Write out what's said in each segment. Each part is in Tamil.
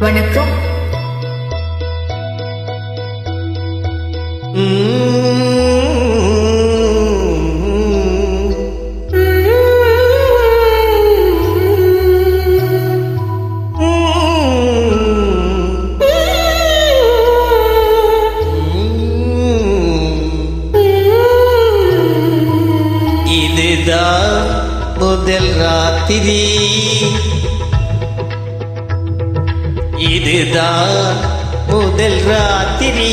வணக்கம். இதுதான் முதல் ராத்திரி, இதுதான் முதல் ராத்திரி,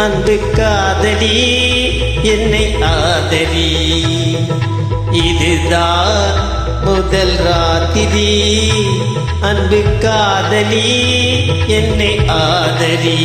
அன்பு காதலி என்னை ஆதரி. இதுதான் முதல் ராத்திரி, அன்பு காதலி என்னை ஆதரி.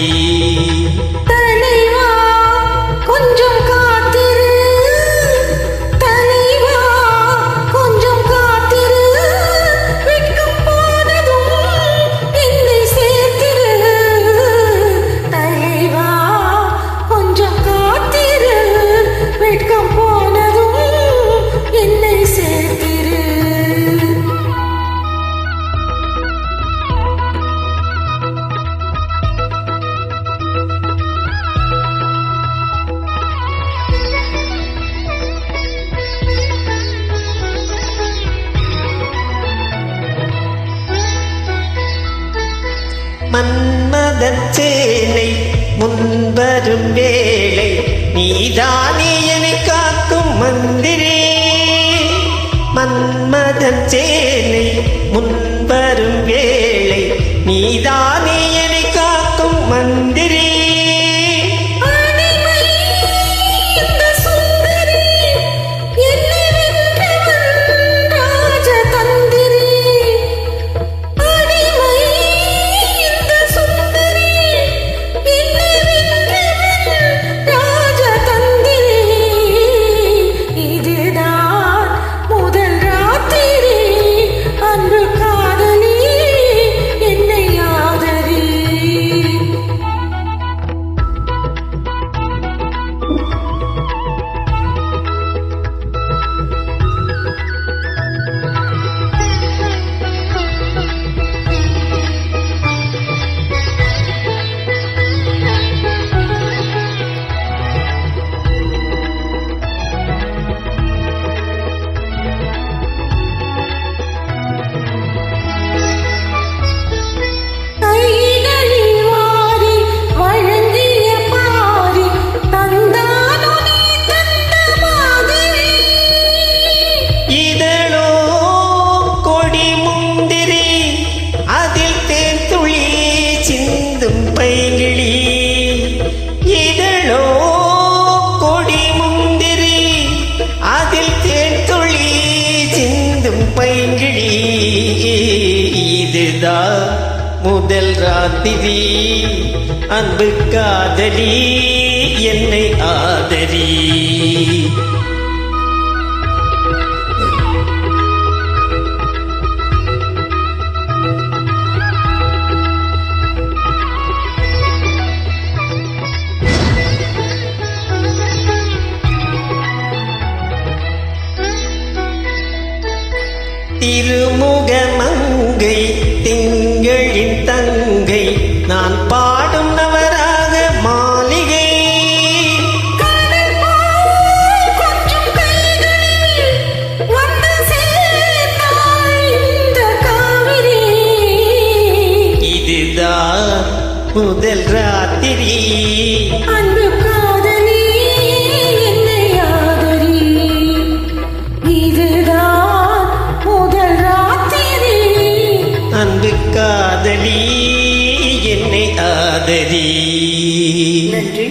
மன்மதன் சேனை முன்வரும் வேளை, நீதானே என்னை காக்கும் மந்திரி. மன்மதன் சேனை முன்வரும் வேளை, நீதானே என்னை காக்கும் மந்திரி. பைங்கிளி இதழோ கொடி முந்திரி, அதில் தேன் துளி சிந்தும் பைங்கிளி. இதுதான் முதல் ராத்திரி, அன்பு காதலி என்னை ஆதரி. திருமுக மங்கை திங்களின் தங்கை, நான் பாடும் நவராக மாளிகை. இதுதான் முதல் ராத்திரி, அன்பு காதலி என்னை ஆதரி. இதுதான் முதல் ராத்திரி, அன்பு காதலி என்னை ஆதரி. நன்றி.